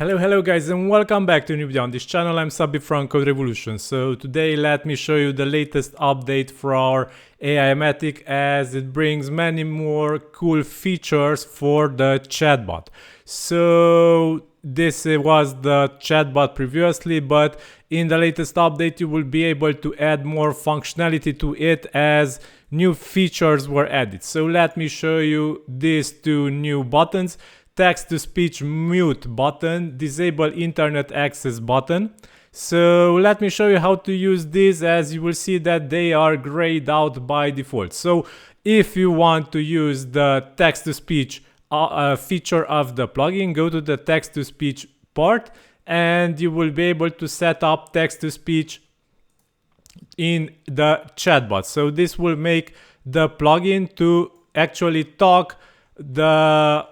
Hello guys, and welcome back to a new video on this channel. I'm Sabi from CodeRevolution. So today let me show you the latest update for our Aimogen, as it brings many more cool features for the chatbot. So this was the chatbot previously, but in the latest update you will be able to add more functionality to it as new features were added. So let me show you these two new buttons. Text-to-speech mute button, disable internet access button. So let me show you how to use these, as you will see that they are grayed out by default. So if you want to use the text-to-speech feature of the plugin, go to the text-to-speech part and you will be able to set up text-to-speech in the chatbot. So this will make the plugin to actually talk to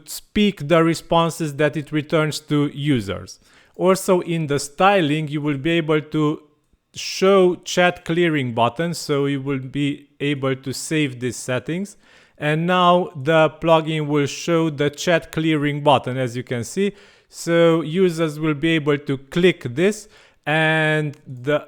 speak the responses that it returns to users. Also in the styling you will be able to show chat clearing button, so you will be able to save these settings, and now the plugin will show the chat clearing button, as you can see. So users will be able to click this and the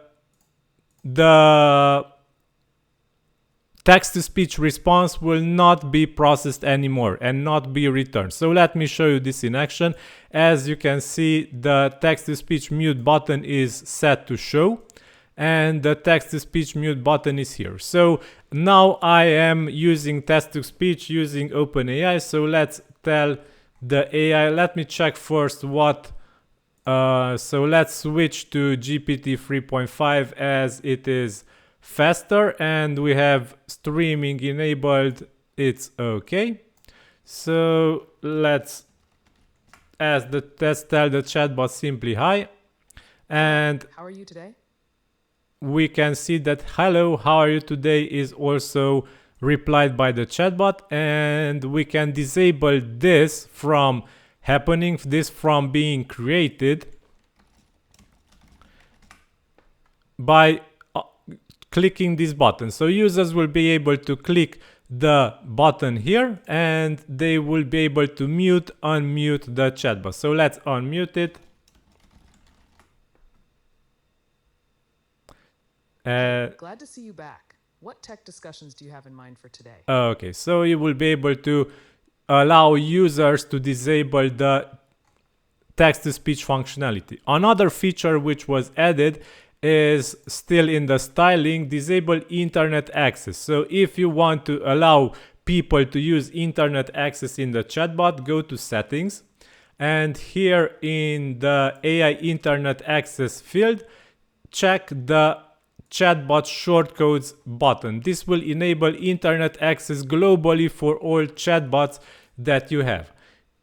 text-to-speech response will not be processed anymore and not be returned. So let me show you this in action. As you can see, the text-to-speech mute button is set to show and the text-to-speech mute button is here. So now I am using text-to-speech using OpenAI. So let's tell the AI, let me check first what so let's switch to GPT 3.5 as it is faster and we have streaming enabled. It's okay. So let's tell the chatbot simply hi, and how are you today? We can see that hello, how are you today is also replied by the chatbot, and we can disable this from happening, this from being created by clicking this button. So users will be able to click the button here and they will be able to unmute the chatbot. So let's unmute it. Glad to see you back. What tech discussions do you have in mind for today? Okay, so you will be able to allow users to disable the text-to-speech functionality. Another feature which was added is still in the styling, disable internet access. So if you want to allow people to use internet access in the chatbot, go to settings, and here in the AI internet access field, check the chatbot shortcodes button. This will enable internet access globally for all chatbots that you have.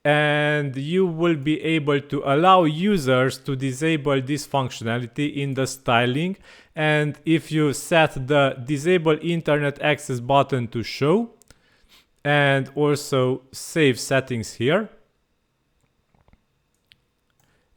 And you will be able to allow users to disable this functionality in the styling. And if you set the disable internet access button to show and also save settings here,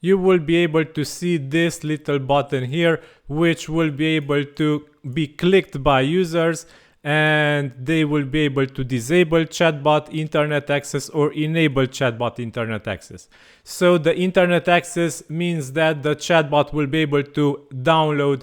you will be able to see this little button here, which will be able to be clicked by users, and they will be able to disable chatbot internet access or enable chatbot internet access. So the internet access means that the chatbot will be able to download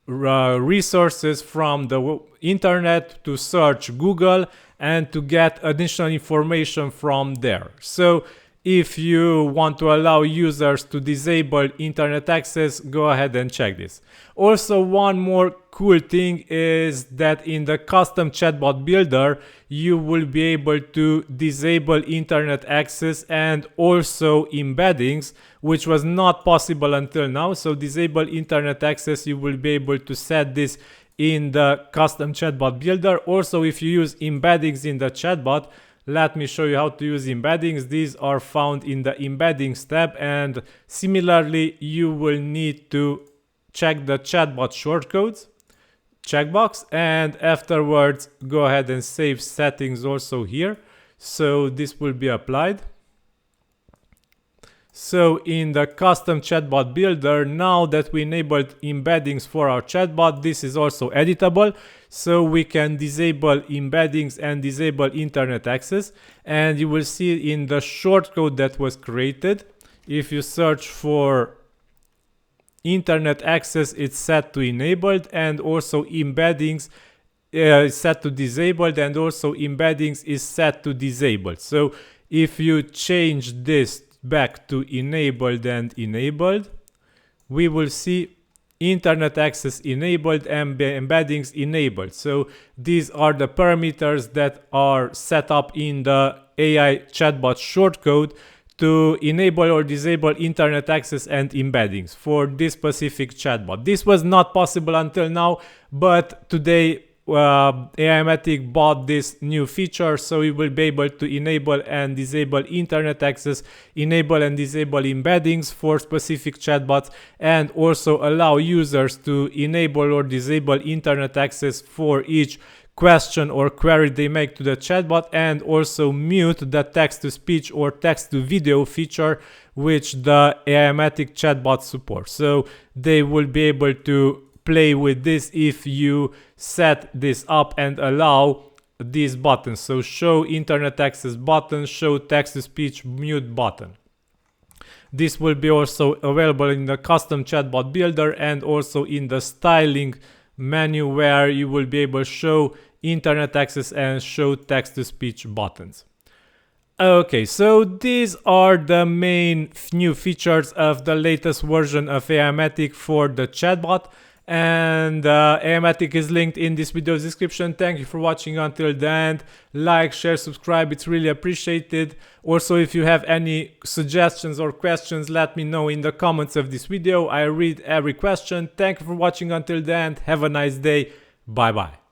resources from the internet, to search Google and to get additional information from there. So if you want to allow users to disable internet access, go ahead and check this. Also, one more cool thing is that in the custom chatbot builder, you will be able to disable internet access and also embeddings, which was not possible until now. So disable internet access, you will be able to set this in the custom chatbot builder. Also, if you use embeddings in the chatbot, let me show you how to use embeddings. These are found in the embeddings tab, and similarly you will need to check the chatbot shortcodes checkbox, and afterwards go ahead and save settings also here. So this will be applied. So in the custom chatbot builder, now that we enabled embeddings for our chatbot, this is also editable. So we can disable embeddings and disable internet access. And you will see in the shortcode that was created, If you search for internet access, it's set to enabled, and also embeddings is set to disabled, and also embeddings is set to disabled. So if you change this back to enabled and enabled, we will see internet access enabled and embeddings enabled. So these are the parameters that are set up in the AI chatbot shortcode to enable or disable internet access and embeddings for this specific chatbot. This was not possible until now, but today Aimogen bought this new feature, so we will be able to enable and disable internet access, enable and disable embeddings for specific chatbots, and also allow users to enable or disable internet access for each question or query they make to the chatbot, and also mute the text-to-speech or text-to-video feature which the Aimogen chatbot supports. So they will be able to play with this if you set this up and allow these buttons. So show internet access button, show text-to-speech mute button. This will be also available in the custom chatbot builder and also in the styling menu, where you will be able to show internet access and show text-to-speech buttons. Okay, so these are the main new features of the latest version of Aimogen for the chatbot, and Aimogen is linked in this video's description. Thank you for watching until the end. Like, share, subscribe, it's really appreciated. Also, if you have any suggestions or questions, let me know in the comments of this video. I read every question. Thank you for watching until the end. Have a nice day. Bye bye.